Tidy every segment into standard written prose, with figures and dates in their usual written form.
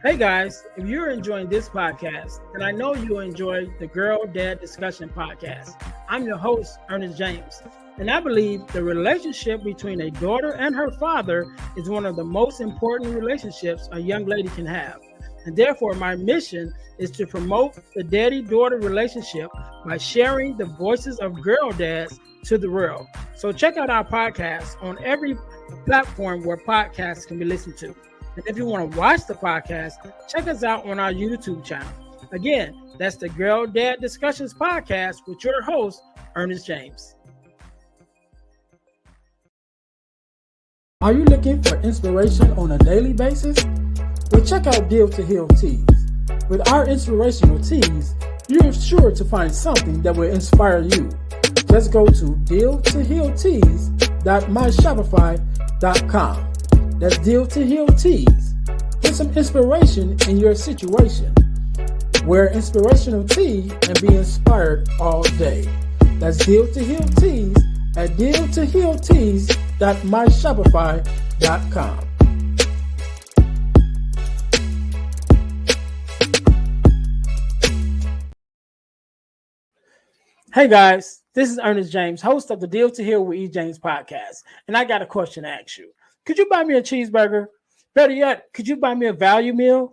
Hey guys, if you're enjoying this podcast, then I know you'll enjoy the Girl Dad Discussion podcast. I'm your host, Earnest James, and I believe the relationship between a daughter and her father is one of the most important relationships a young lady can have. And therefore, my mission is to promote the daddy-daughter relationship by sharing the voices of girl dads to the world. So check out our podcast on every platform where podcasts can be listened to. And if you want to watch the podcast, check us out on our YouTube channel. Again, that's the Girl Dad Discussions podcast with your host, Earnest James. Are you looking for inspiration on a daily basis? Well, check out Deal to Heal Tees. With our inspirational tees, you're sure to find something that will inspire you. Just go to dealtohealtees.myshopify.com. That's Deal to Heal Tees. Get some inspiration in your situation. Wear inspirational tee and be inspired all day. That's Deal to Heal Tees at dealtohealtees.myshopify.com. Hey guys, this is Earnest James, host of the Deal to Heal with E. James podcast, and I got a question to ask you. Could you buy me a cheeseburger? Better yet, could you buy me a value meal?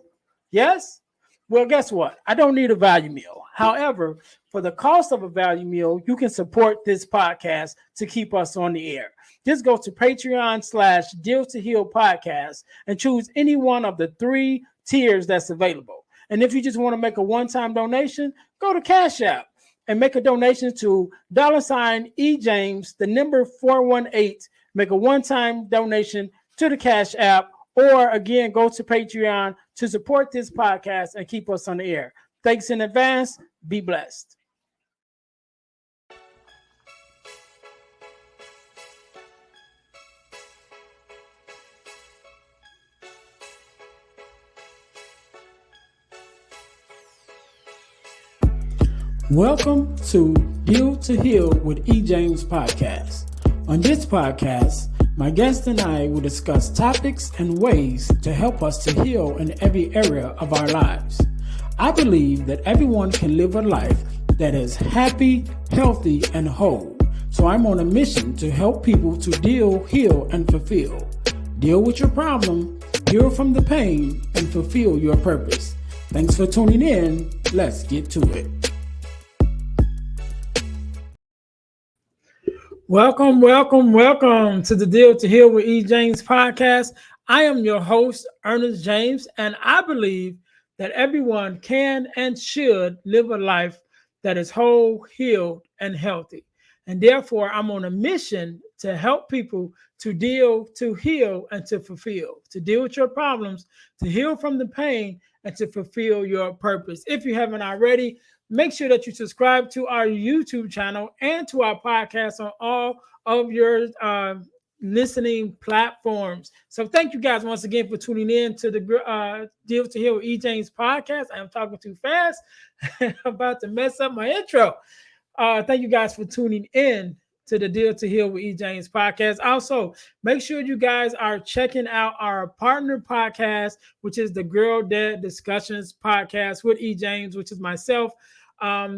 Yes? Well, guess what? I don't need a value meal. However, for the cost of a value meal, you can support this podcast to keep us on the air. Just go to Patreon/Deal to Heal podcast and choose any one of the 3 tiers that's available. And if you just want to make a one-time donation, go to Cash App and make a donation to $EJames, the number 418. Make a one-time donation to the Cash App, or again, go to Patreon to support this podcast and keep us on the air. Thanks in advance. Be blessed. Welcome to Deal to Heal with E. James podcast. On this podcast, my guest and I will discuss topics and ways to help us to heal in every area of our lives. I believe that everyone can live a life that is happy, healthy, and whole. So I'm on a mission to help people to deal, heal, and fulfill. Deal with your problem, heal from the pain, and fulfill your purpose. Thanks for tuning in. Let's get to it. Welcome to the Deal to Heal with E. James podcast. I am your host, Earnest James, and I believe that everyone can and should live a life that is whole, healed, and healthy. And therefore, I'm on a mission to help people to deal, to heal, and to fulfill, to deal with your problems, to heal from the pain, and to fulfill your purpose. If you haven't already, make sure that you subscribe to our YouTube channel and to our podcast on all of your listening platforms. So thank you guys once again for tuning in to the Deal to Heal with E. James podcast. I'm talking too fast. I'm about to mess up my intro. Thank you guys for tuning in to the Deal to Heal with E. James podcast. Also, make sure you guys are checking out our partner podcast, which is the Girl Dad Discussions podcast with E. James, which is myself.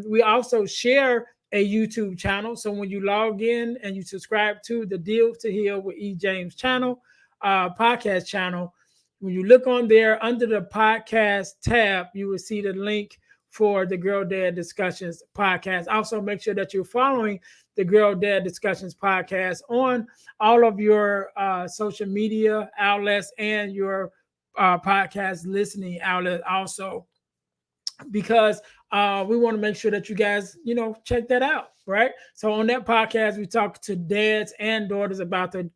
We also share a YouTube channel. So when you log in and you subscribe to the Deal to Heal with E. James channel, podcast channel, when you look on there under the podcast tab, you will see the link for the Girl Dad Discussions podcast. Also, make sure that you're following the Girl Dad Discussions podcast on all of your social media outlets and your podcast listening outlet also, because we want to make sure that you guys, check that out, right? So on that podcast, we talk to dads and daughters about the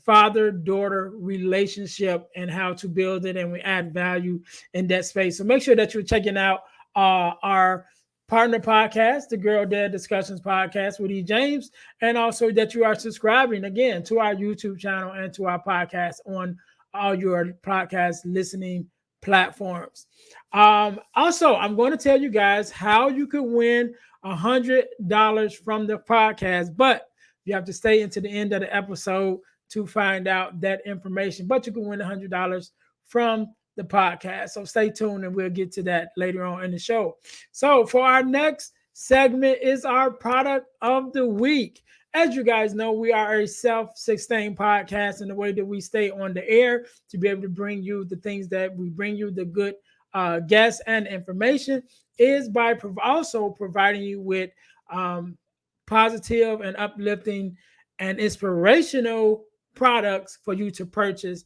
father-daughter relationship and how to build it, and we add value in that space. So make sure that you're checking out our partner podcast, the Girl Dad Discussions podcast with E. James, and also that you are subscribing, again, to our YouTube channel and to our podcast on all your podcast listening platforms. Also, I'm going to tell you guys how you can win $100 from the podcast, but you have to stay into the end of the episode to find out that information. But you can win $100 from the podcast. So stay tuned and we'll get to that later on in the show. So for our next segment is our product of the week. As you guys know, we are a self-sustained podcast, and the way that we stay on the air to be able to bring you the things that we bring you, the good guests and information, is by also providing you with um, positive and uplifting and inspirational products for you to purchase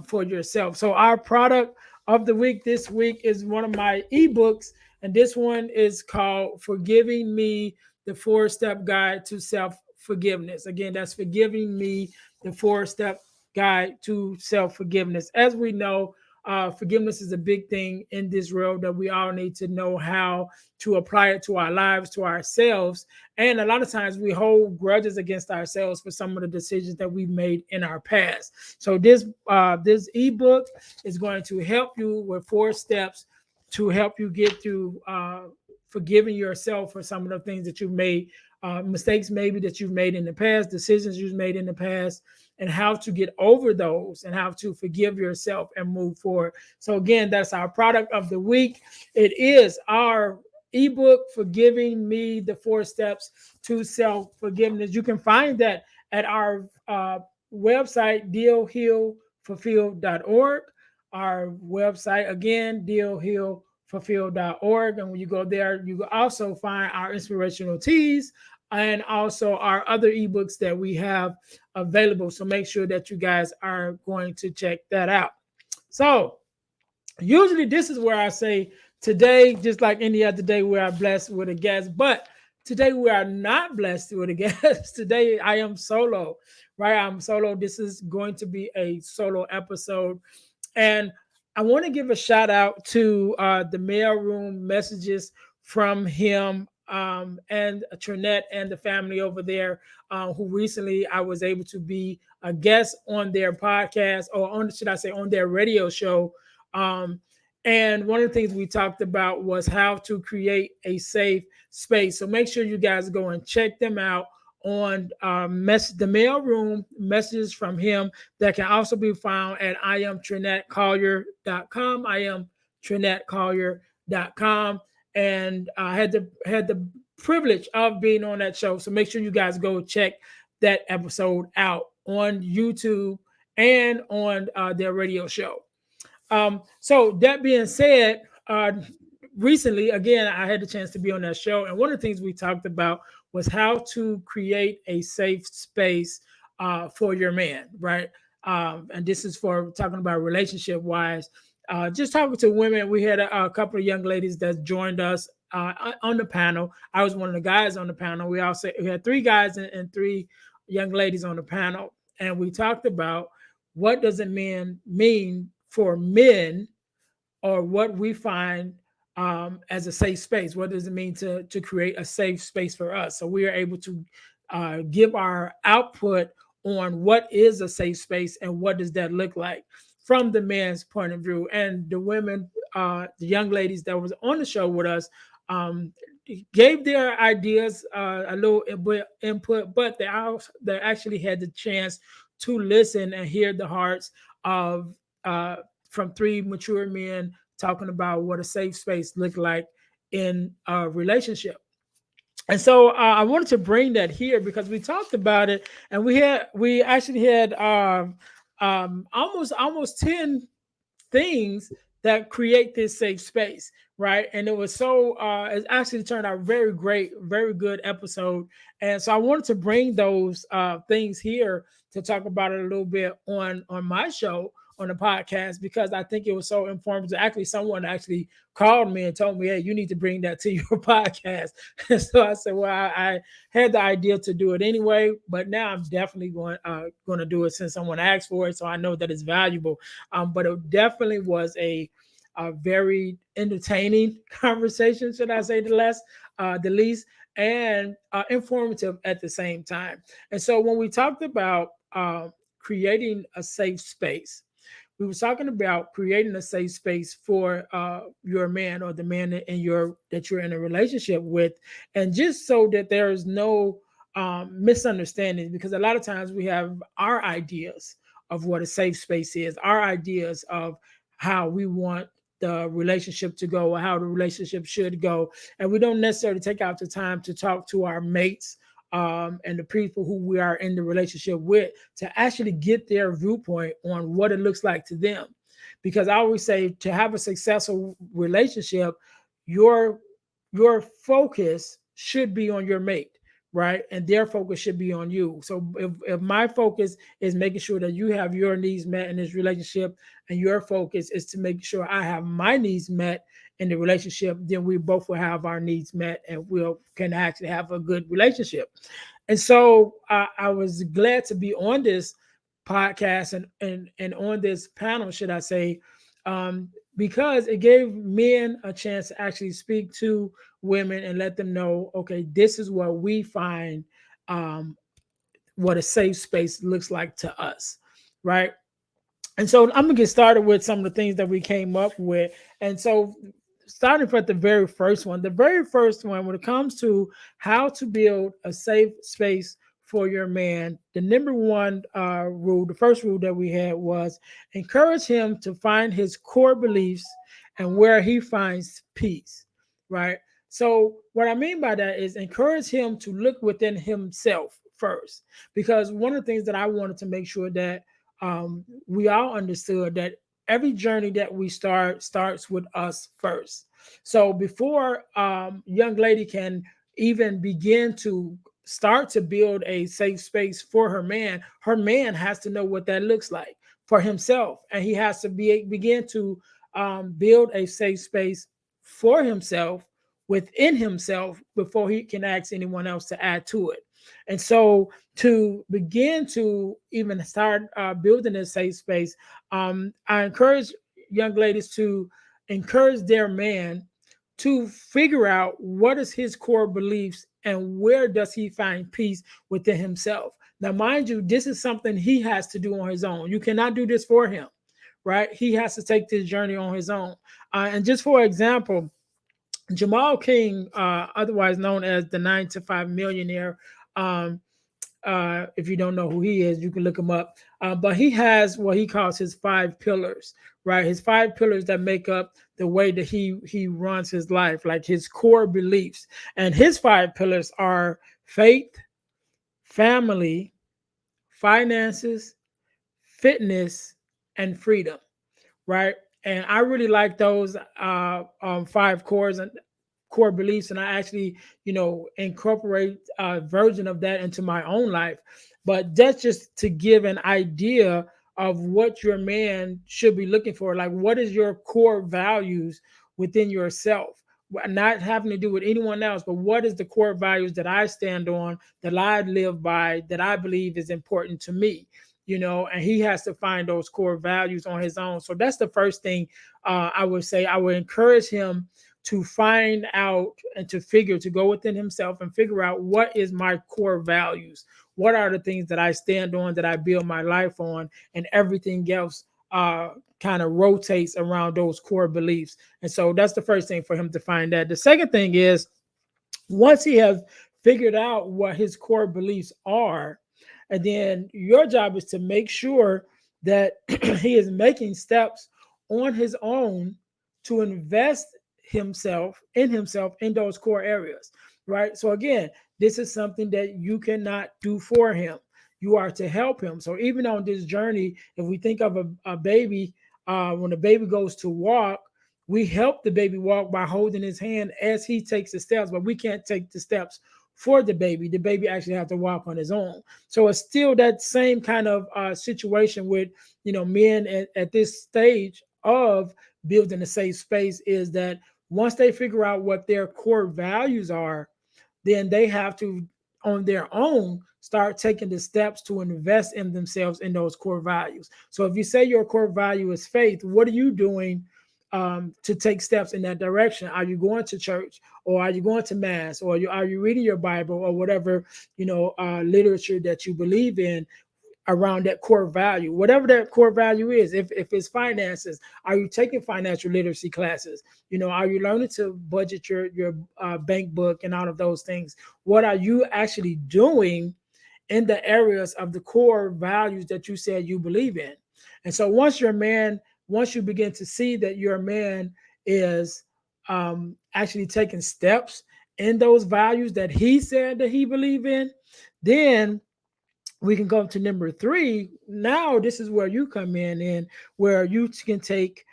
for yourself. So our product of the week this week is one of my ebooks, and this one is called Forgiving Me, the 4-Step Guide to Self-Forgiveness. Again, that's Forgiving Me, the 4-Step Guide to Self-Forgiveness. As we know, forgiveness is a big thing in this world that we all need to know how to apply it to our lives, to ourselves. And a lot of times we hold grudges against ourselves for some of the decisions that we've made in our past. So this ebook is going to help you with 4 steps to help you get through forgiving yourself for some of the things that you've made, mistakes maybe that you've made in the past, decisions you've made in the past, and how to get over those and how to forgive yourself and move forward. So again, that's our product of the week. It is our ebook, Forgiving Me, the 4 Steps to Self-Forgiveness. You can find that at our website, dealhealfulfill.org. Our website, again, dealhealfulfill.org. And when you go there, you can also find our inspirational teas and also our other ebooks that we have available. So make sure that you guys are going to check that out. So usually this is where I say today, just like any other day, we are blessed with a guest, but today we are not blessed with a guest. Today I am solo, right? I'm solo. This is going to be a solo episode. And I want to give a shout out to the mailroom messages from him and Trinette and the family over there, who recently I was able to be a guest on their podcast, or on, should I say, on their radio show. Um, and one of the things we talked about was how to create a safe space. So make sure you guys go and check them out on the mailroom messages from him that can also be found at iamtrinettecollier.com. I am trinettecollier.com. And I had the privilege of being on that show. So make sure you guys go check that episode out on YouTube and on their radio show. So that being said, recently, again, I had the chance to be on that show. And one of the things we talked about was how to create a safe space for your man, right? And this is for talking about relationship wise. Just talking to women, we had a couple of young ladies that joined us on the panel. I was one of the guys on the panel. We had 3 guys and 3 young ladies on the panel. And we talked about what does it mean for men, or what we find as a safe space. What does it mean to create a safe space for us? So we are able to give our output on what is a safe space and what does that look like from the man's point of view. And the women, the young ladies that was on the show with us, gave their ideas a little input, but they actually had the chance to listen and hear the hearts of from 3 mature men talking about what a safe space looked like in a relationship. And so I wanted to bring that here because we talked about it, and we actually had almost 10 things that create this safe space, right? And it was it actually turned out very great, very good episode. And so I wanted to bring those things here to talk about it a little bit on my show, on the podcast, because I think it was so informative. Actually, someone actually called me and told me, "Hey, you need to bring that to your podcast." And so I said, "Well, I had the idea to do it anyway, but now I'm definitely going to do it since someone asked for it, so I know that it's valuable." But it definitely was a very entertaining conversation, should I say the least, and informative at the same time. And so when we talked about creating a safe space, we were talking about creating a safe space for your man, or the man that you're in a relationship with, and just so that there is no misunderstanding, because a lot of times we have our ideas of what a safe space is, our ideas of how we want the relationship to go or how the relationship should go. And we don't necessarily take out the time to talk to our mates and the people who we are in the relationship with to actually get their viewpoint on what it looks like to them. Because I always say to have a successful relationship, your your focus should be on your mate, right? And their focus should be on you. So if my focus is making sure that you have your needs met in this relationship, and your focus is to make sure I have my needs met in the relationship, then we both will have our needs met and we'll can actually have a good relationship. And so I was glad to be on this podcast and on this panel, should I say, um, because it gave men a chance to actually speak to women and let them know, okay, this is what we find, um, what a safe space looks like to us, right? And so I'm gonna get started with some of the things that we came up with. And so, starting from the very first one, when it comes to how to build a safe space for your man, the number one rule, the first rule that we had was encourage him to find his core beliefs and where he finds peace, right? So, what I mean by that is encourage him to look within himself first, because one of the things that I wanted to make sure that we all understood that every journey that we starts with us first. So before young lady can even begin to start to build a safe space for her man has to know what that looks like for himself, and he has to begin to build a safe space for himself within himself before he can ask anyone else to add to it. And so to begin to even start building a safe space, I encourage young ladies to encourage their man to figure out what is his core beliefs and where does he find peace within himself. Now, mind you, this is something he has to do on his own. You cannot do this for him, right? He has to take this journey on his own. And just for example, Jamal King, otherwise known as the 9 to 5 millionaire, um, if you don't know who he is, you can look him up. But he has what he calls his 5 pillars, right? His 5 pillars that make up the way that he runs his life, like his core beliefs. And his 5 pillars are faith, family, finances, fitness, and freedom, right? And I really like those 5 cores and core beliefs, and I actually, incorporate a version of that into my own life. But that's just to give an idea of what your man should be looking for. Like, what is your core values within yourself? Not having to do with anyone else, but what is the core values that I stand on, that I live by, that I believe is important to me? And he has to find those core values on his own. So that's the first thing I would say. I would encourage him to find out and to go within himself and figure out what is my core values. What are the things that I stand on, that I build my life on, and everything else kind of rotates around those core beliefs. And so that's the first thing for him to find that. The second thing is, once he has figured out what his core beliefs are, and then your job is to make sure that he is making steps on his own to invest himself in those core areas, right? So again, this is something that you cannot do for him. You are to help him. So even on this journey, if we think of a baby, when a baby goes to walk, we help the baby walk by holding his hand as he takes the steps, but we can't take the steps for the baby. The baby actually has to walk on his own. So it's still that same kind of situation with, men at this stage of building a safe space, is that once they figure out what their core values are, then they have to, on their own, start taking the steps to invest in themselves in those core values. So if you say your core value is faith, what are you doing to take steps in that direction? Are you going to church, or are you going to mass, or are you reading your Bible, or whatever literature that you believe in around that core value, whatever that core value is? If it's finances, are you taking financial literacy classes? Are you learning to budget your bank book and all of those things? What are you actually doing in the areas of the core values that you said you believe in? And so once your man once you begin to see that your man is actually taking steps in those values that he said that he believed in, then we can go up to number three. Now, this is where you come in where you can take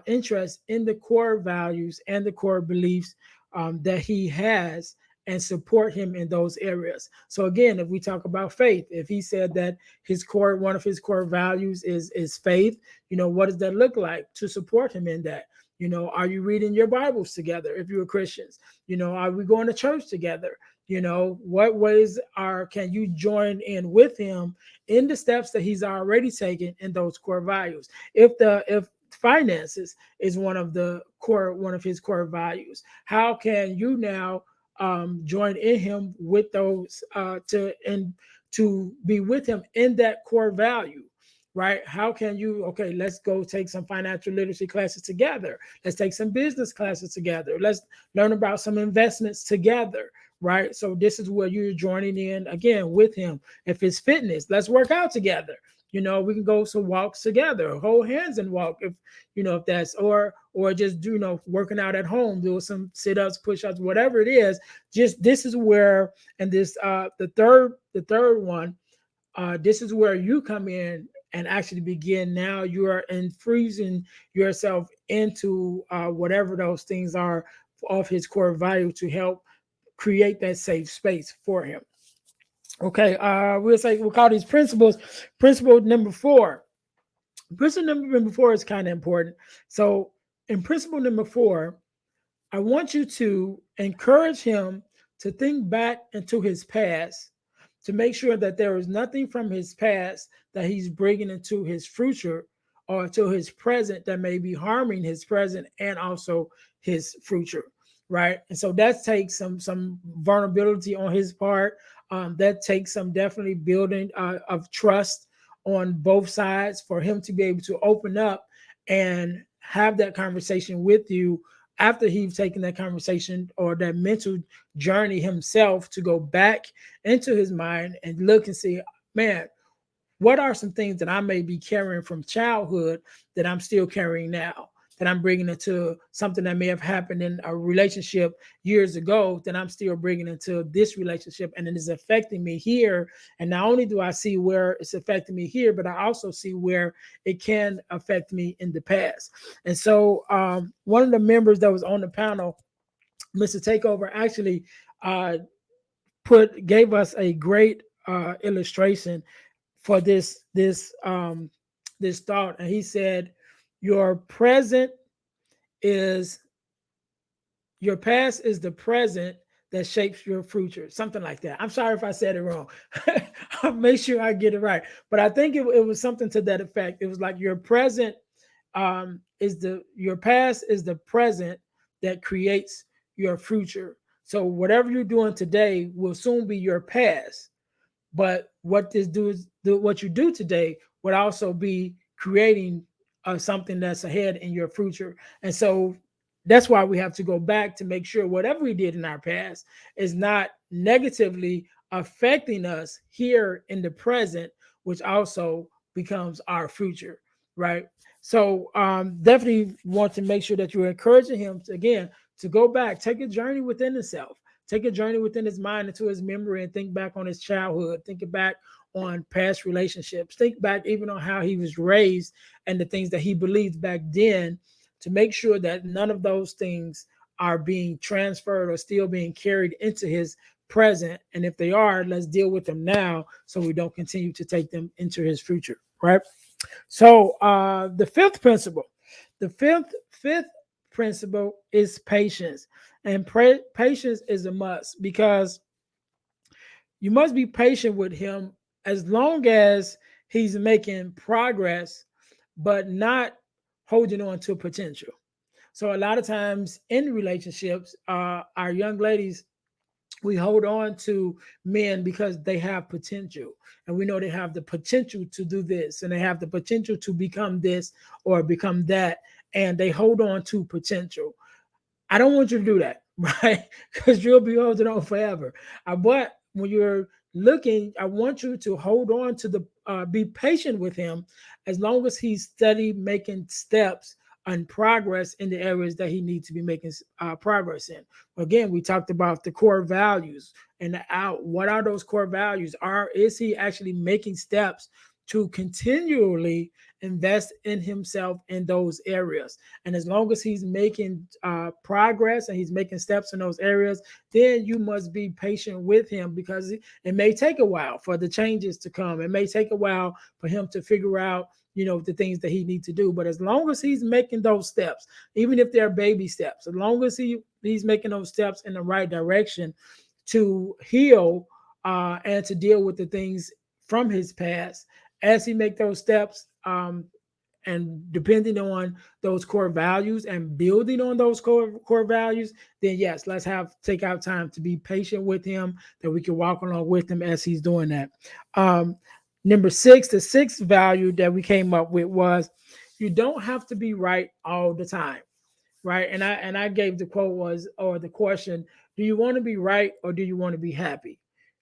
interest in the core values and the core beliefs that he has and support him in those areas. So again, if we talk about faith, if he said that one of his core values is faith, what does that look like to support him in that? Are you reading your Bibles together if you're Christians? Are we going to church together? What ways can you join in with him in the steps that he's already taken in those core values? If finances is one of his core values, how can you now join in him with those to be with him in that core value? Right? How can you, okay, let's go take some financial literacy classes together. Let's take some business classes together. Let's learn about some investments together. Right? So this is where you're joining in again with him. If it's fitness, let's work out together. We can go some walks together, hold hands and walk if that's, or just do, working out at home, do some sit-ups, push-ups, whatever it is. Just this is where, and this the third one, this is where you come in and actually begin. Now you are infusing yourself into whatever those things are of his core value to help create that safe space for him. Okay, we'll call these principles. Principle number four. Principle number four is kind of important. So in principle number four, I want you to encourage him to think back into his past to make sure that there is nothing from his past that he's bringing into his future or to his present that may be harming his present and also his future, right? And so that takes some vulnerability on his part. That takes some definitely building of trust on both sides for him to be able to open up and have that conversation with you after he's taken that conversation or that mental journey himself to go back into his mind and look and see, man, what are some things that I may be carrying from childhood that I'm still carrying now, that I'm bringing into something that may have happened in a relationship years ago that I'm still bringing into this relationship, and it is affecting me here. And not only do I see where it's affecting me here, but I also see where it can affect me in the past. And so one of the members that was on the panel, Mr. Takeover, actually gave us a great illustration for this thought, and he said, your present is your past is the present that shapes your future, something like that. I'm sorry if I said it wrong. I'll make sure I get it right, but I think it was something to that effect. It was like your present your past is the present that creates your future. So whatever you're doing today will soon be your past, but what what you do today would also be creating something that's ahead in your future. And so that's why we have to go back to make sure whatever we did in our past is not negatively affecting us here in the present, which also becomes our future, right? So definitely want to make sure that you're encouraging him to, again, to go back, take a journey within himself, take a journey within his mind into his memory and think back on his childhood, think back on past relationships, think back even on how he was raised and the things that he believed back then, to make sure that none of those things are being transferred or still being carried into his present. And if they are, let's deal with them now so we don't continue to take them into his future, right? So the fifth principle is patience. And patience is a must, because you must be patient with him as long as he's making progress, but not holding on to potential. So a lot of times in relationships, our young ladies, we hold on to men because they have potential, and we know they have the potential to do this, and they have the potential to become this or become that, and they hold on to potential. I don't want you to do that, right? Because you'll be holding on forever. But when you're looking, I want you to hold on to be patient with him as long as he's steady making steps and progress in the areas that he needs to be making progress in. Again, we talked about the core values and out. What are those core values? Is he actually making steps to continually invest in himself in those areas? And as long as he's making progress and he's making steps in those areas, then you must be patient with him, because it may take a while for the changes to come. It may take a while for him to figure out, the things that he needs to do. But as long as he's making those steps, even if they're baby steps, as long as he's making those steps in the right direction to heal and to deal with the things from his past, as he make those steps, and depending on those core values and building on those core values, then yes, let's take out time to be patient with him, that we can walk along with him as he's doing that. Number six, the sixth value that we came up with was, you don't have to be right all the time, right? And I gave the quote was, or the question, do you want to be right or do you want to be happy?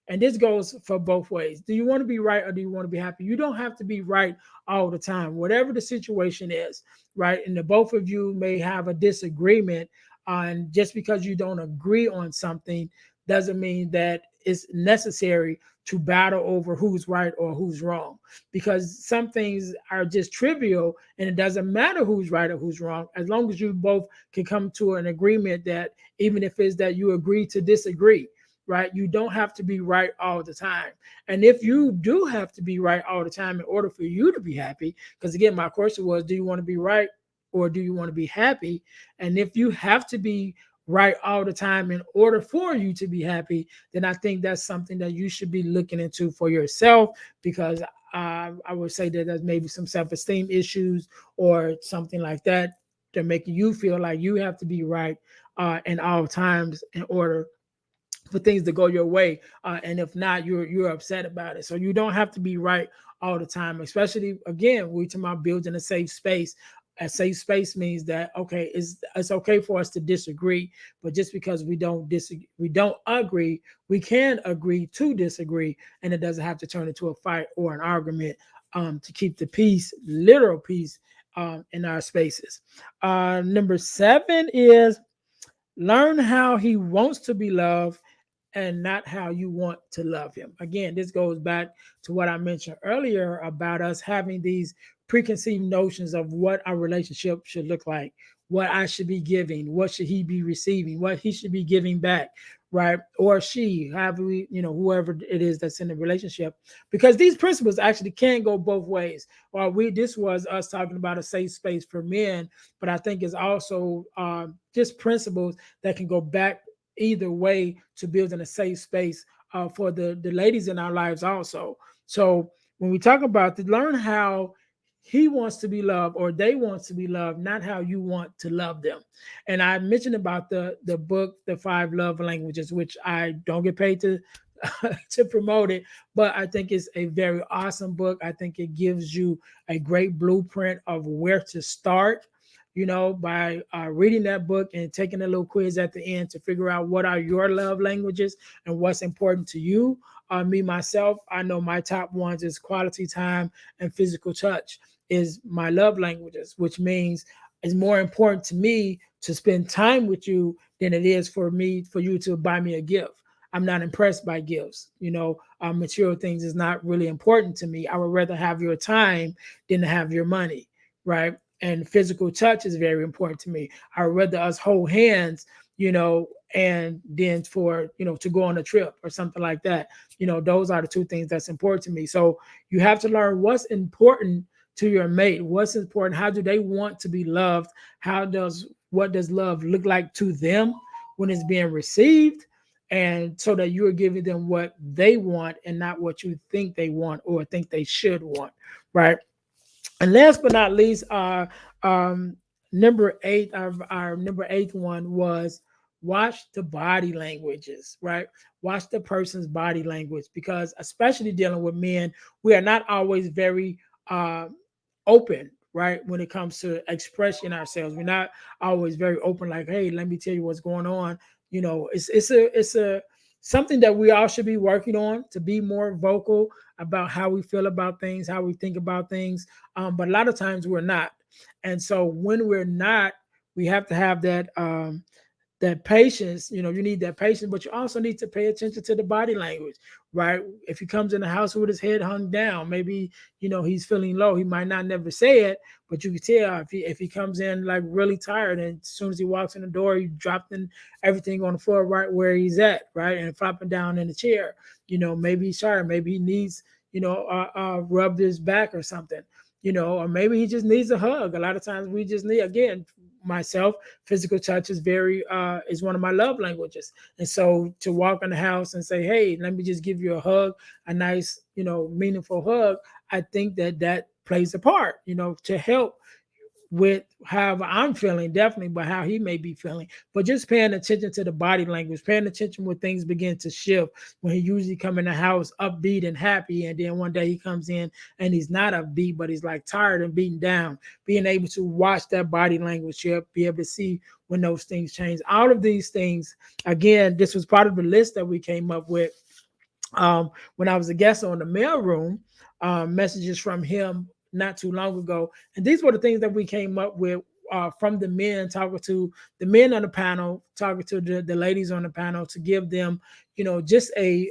And this goes for both ways. Do you want to be right or do you want to be happy? You don't have to be right all the time, whatever the situation is, right? And the both of you may have a disagreement, and just because you don't agree on something doesn't mean that it's necessary to battle over who's right or who's wrong, because some things are just trivial and it doesn't matter who's right or who's wrong, as long as you both can come to an agreement, that even if it's that you agree to disagree, right? You don't have to be right all the time. And if you do have to be right all the time in order for you to be happy, because again, my question was, do you want to be right or do you want to be happy? And if you have to be right all the time in order for you to be happy, then I think that's something that you should be looking into for yourself, because I would say that there's maybe some self-esteem issues or something like that, to making you feel like you have to be right in all times in order for things to go your way, and if not, you're upset about it. So you don't have to be right all the time, especially, again, we're talking about building a safe space. A safe space means that, okay, it's okay for us to disagree, but just because we don't agree, we can agree to disagree, and it doesn't have to turn into a fight or an argument, to keep the peace, literal peace, in our spaces. Number seven is, learn how he wants to be loved and not how you want to love him. Again, this goes back to what I mentioned earlier about us having these preconceived notions of what our relationship should look like, what I should be giving, what should he be receiving, what he should be giving back, right? Or she, however whoever it is that's in the relationship, because these principles actually can go both ways. Or this was us talking about a safe space for men, but I think it's also just principles that can go back either way to building a safe space for the ladies in our lives also. So when we talk about to learn how he wants to be loved or they want to be loved, not how you want to love them. And I mentioned about the book, The Five Love Languages, which I don't get paid to to promote it, but I think it's a very awesome book. I think it gives you a great blueprint of where to start, by reading that book and taking a little quiz at the end to figure out what are your love languages and what's important to you. Me, myself, I know my top ones is quality time and physical touch is my love languages, which means it's more important to me to spend time with you than it is for you to buy me a gift. I'm not impressed by gifts. Material things is not really important to me. I would rather have your time than to have your money, right? And physical touch is very important to me. I would rather us hold hands, and then for, to go on a trip or something like that. Those are the two things that's important to me. So you have to learn what's important to your mate, what's important, how do they want to be loved, what does love look like to them when it's being received, and so that you are giving them what they want and not what you think they want or think they should want, right? And last but not least, number eight, our number eighth one was, watch the body languages, right? Watch the person's body language, because especially dealing with men, we are not always very open, right? When it comes to expressing ourselves, we're not always very open. Like, hey, let me tell you what's going on. It's a something that we all should be working on, to be more vocal, about how we feel about things, how we think about things. But a lot of times we're not. And so when we're not, we have to have that patience. You need that patience, but you also need to pay attention to the body language, right? If he comes in the house with his head hung down, maybe he's feeling low. He might not never say it, but you can tell if he comes in like really tired, and as soon as he walks in the door, he dropping everything on the floor right where he's at, right, and flopping down in the chair. Maybe he's tired, maybe he needs rubbed his back or something. Or maybe he just needs a hug. A lot of times we just need, again, myself, physical touch is one of my love languages. And so to walk in the house and say, hey, let me just give you a hug, a nice, meaningful hug, I think that plays a part, to help with how I'm feeling, definitely, but how he may be feeling. But just paying attention to the body language, paying attention when things begin to shift, when he usually come in the house upbeat and happy, and then one day he comes in and he's not upbeat, but he's like tired and beaten down. Being able to watch that body language shift, be able to see when those things change. All of these things, again, this was part of the list that we came up with when I was a guest on the mail room, messages from him not too long ago. And these were the things that we came up with from the men, talking to the men on the panel, talking to the ladies on the panel, to give them, just a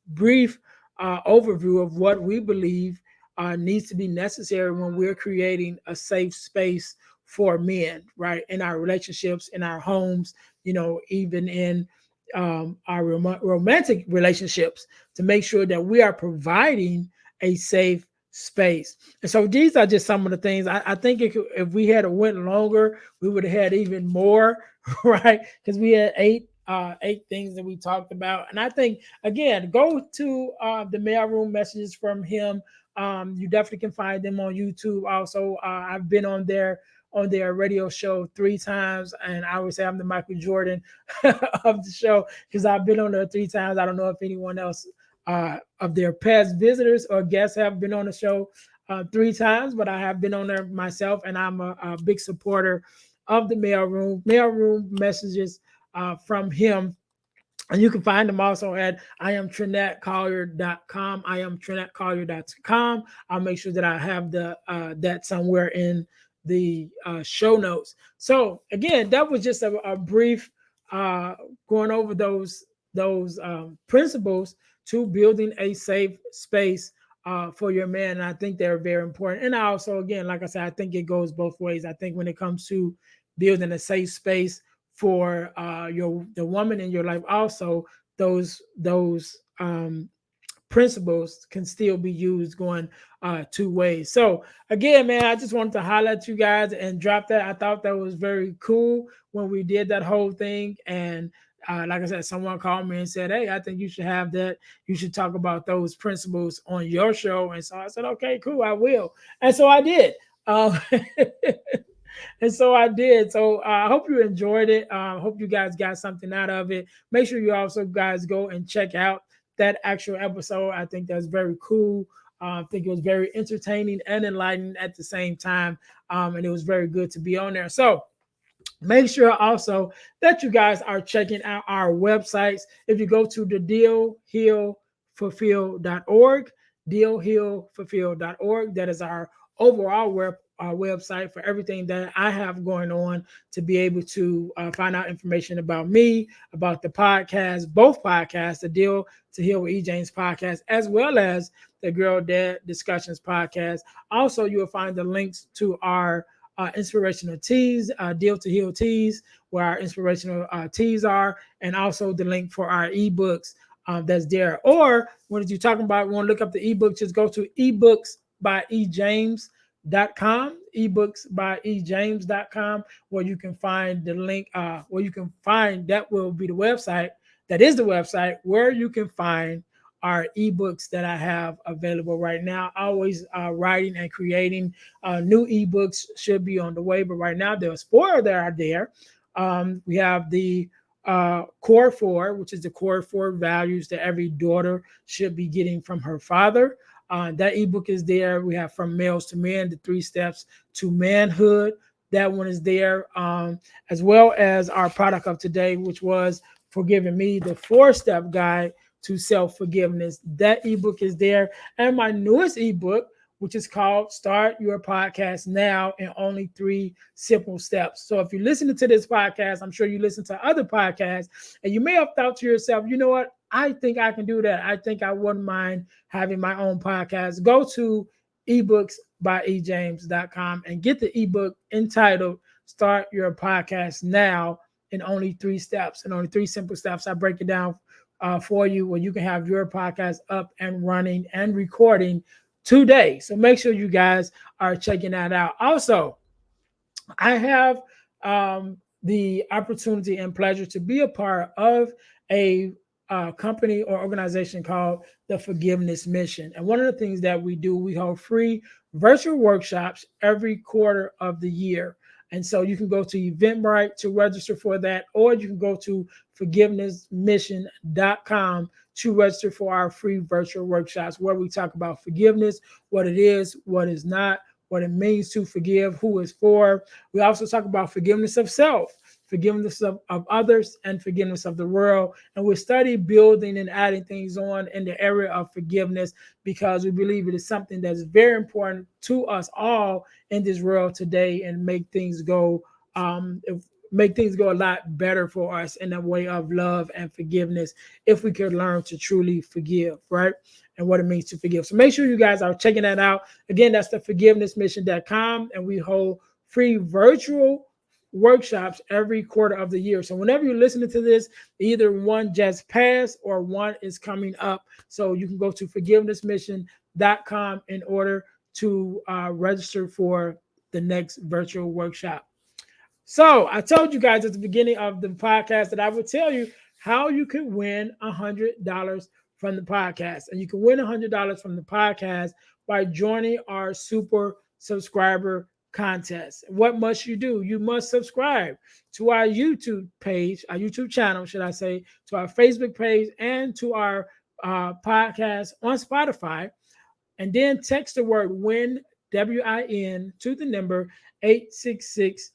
brief overview of what we believe needs to be necessary when we're creating a safe space for men, right? In our relationships, in our homes, even in our romantic relationships, to make sure that we are providing a safe space. And so these are just some of the things. I think if we had went longer, we would have had even more, right? Because we had eight things that we talked about. And I think, again, go to the mailroom messages from him. You definitely can find them on YouTube. Also, I've been on their radio show 3 times, and I would say I'm the Michael Jordan of the show, because I've been on there 3 times. I don't know if anyone else of their past visitors or guests have been on the show 3 times, but I have been on there myself, and I'm a big supporter of the mailroom messages from him. And you can find them also at iamtrinetcollier.com. iamtrinetcollier.com. I'll make sure that I have that somewhere in the show notes. So again, that was just a brief going over those principles to building a safe space for your man. And I think they're very important. And I also, again, like I said, I think it goes both ways. I think when it comes to building a safe space for the woman in your life, also those principles can still be used going 2 ways. So again, man, I just wanted to highlight you guys and drop that. I thought that was very cool when we did that whole thing. And like I said, someone called me and said, hey, I think you should have that. You should talk about those principles on your show. And so I said, okay, cool, I will. And so I did. And so I did. So I hope you enjoyed it. I hope you guys got something out of it. Make sure you also guys go and check out that actual episode. I think that's very cool. I think it was very entertaining and enlightening at the same time. And it was very good to be on there. So make sure also that you guys are checking out our websites. If you go to the dealhealfulfill.org, dealhealfulfill.org, that is our overall website for everything that I have going on, to be able to find out information about me, about the podcast, both podcasts, the Deal to Heal with E. James podcast, as well as the Girl Dad Discussions podcast. Also, you will find the links to our inspirational teas, Deal to Heal teas, where our inspirational teas are, and also the link for our ebooks that's there. Or when you're talking about, want to look up the ebook, just go to ebooksbyejames.com, ebooksbyejames.com, where you can find the link, where you can find, that will be the website, that is the website where you can find our ebooks that I have available right now. Always writing and creating new ebooks, should be on the way, but right now there's 4 that are there. We have the Core 4, which is the Core 4 values that every daughter should be getting from her father. That ebook is there. We have From Males to Men, the 3 steps to manhood. That one is there, as well as our product of today, which was Forgiving Me, the 4-step guide to self-forgiveness. That ebook is there. And my newest ebook, which is called Start Your Podcast Now in Only 3 Simple Steps. So if you're listening to this podcast, I'm sure you listen to other podcasts, and you may have thought to yourself, you know what? I think I can do that. I think I wouldn't mind having my own podcast. Go to ebooksbyejames.com and get the ebook entitled Start Your Podcast Now in Only 3 Steps. In only 3 simple steps, I break it down for you where you can have your podcast up and running and recording today. So make sure you guys are checking that out. Also, I have the opportunity and pleasure to be a part of a company or organization called the Forgiveness Mission. And one of the things that we do, we hold free virtual workshops every quarter of the year. And so you can go to Eventbrite to register for that, or you can go to forgivenessmission.com to register for our free virtual workshops where we talk about forgiveness, what it is, what is not, what it means to forgive, who is for. We also talk about forgiveness of self, forgiveness of others, and forgiveness of the world. And we study building and adding things on in the area of forgiveness because we believe it is something that's very important to us all in this world today and make things go a lot better for us in the way of love and forgiveness if we could learn to truly forgive, right? And what it means to forgive. So make sure you guys are checking that out. Again, that's the forgivenessmission.com, and we hold free virtual workshops every quarter of the year. So whenever you're listening to this, either one just passed or one is coming up. So you can go to forgivenessmission.com in order to register for the next virtual workshop. So I told you guys at the beginning of the podcast that I would tell you how you can win $100 from the podcast. And you can win $100 from the podcast by joining our super subscriber contest. What must you do? You must subscribe to our YouTube page, our YouTube channel, should I say, to our Facebook page, and to our podcast on Spotify. And then text the word WIN, WIN, to the number 866-326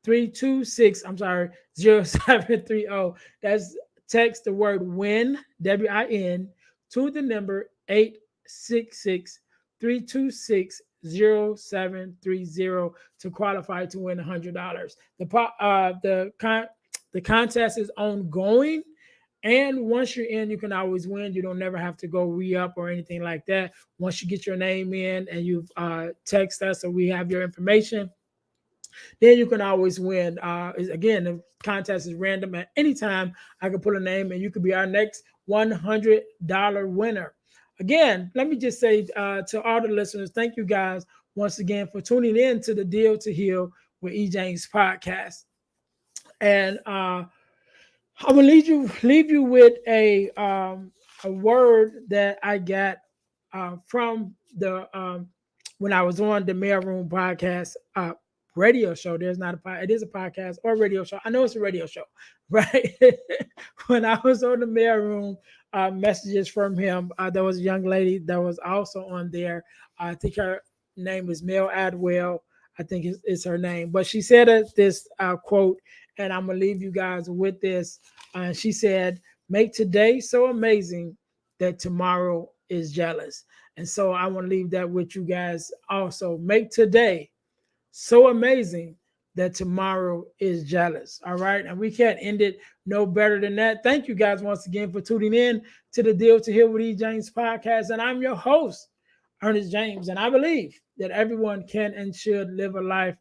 326, 0730. That's text the word WIN, WIN, to the number 866-326-0730 to qualify to win $100. The contest is ongoing. And once you're in, you can always win. You don't never have to go re-up or anything like that. Once you get your name in and you text us or we have your information, then you can always win. Again, the contest is random. At any time, I can put a name and you could be our next $100 winner. Again, let me just say to all the listeners, thank you guys once again for tuning in to the Deal to Heal with E. James podcast. And I'm gonna leave you with a word that I got from the when I was on the Mailroom podcast radio show. There's not a it is a podcast or radio show. I know it's a radio show, right? When I was on the Mailroom messages from him, there was a young lady that was also on there. I think her name is Mel Adwell. I think it's her name, but she said this quote, and I'm gonna leave you guys with this. She said, "Make today so amazing that tomorrow is jealous." And so I want to leave that with you guys also. Make today so amazing that tomorrow is jealous. All right. And we can't end it no better than that. Thank you guys once again for tuning in to the Deal to Heal with E. James podcast. And I'm your host, Earnest James. And I believe that everyone can and should live a life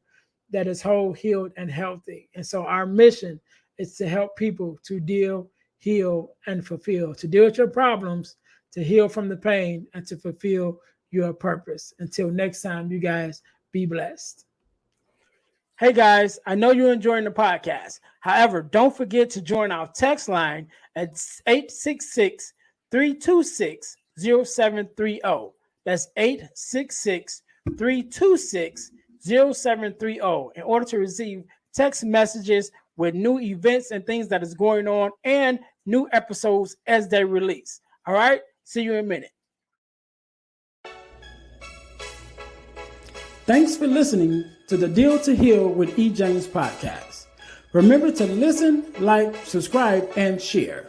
that is whole, healed, and healthy. And so our mission is to help people to deal, heal, and fulfill, to deal with your problems, to heal from the pain, and to fulfill your purpose. Until next time, you guys be blessed. Hey guys, I know you're enjoying the podcast. However, don't forget to join our text line at 866-326-0730. That's 866-326-0730 in order to receive text messages with new events and things that is going on and new episodes as they release. All right, see you in a minute. Thanks for listening to the Deal to Heal with E. James podcast. Remember to listen, like, subscribe, and share.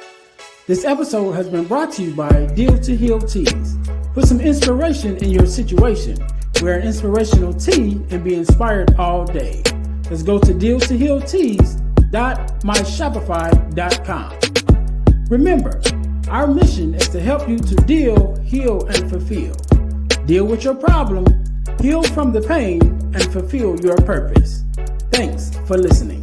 This episode has been brought to you by Deal to Heal Teas. Put some inspiration in your situation. Wear an inspirational tea and be inspired all day. Let's go to dealtohealteas.myshopify.com. Remember, our mission is to help you to deal, heal, and fulfill. Deal with your problem, heal from the pain, and fulfill your purpose. Thanks for listening.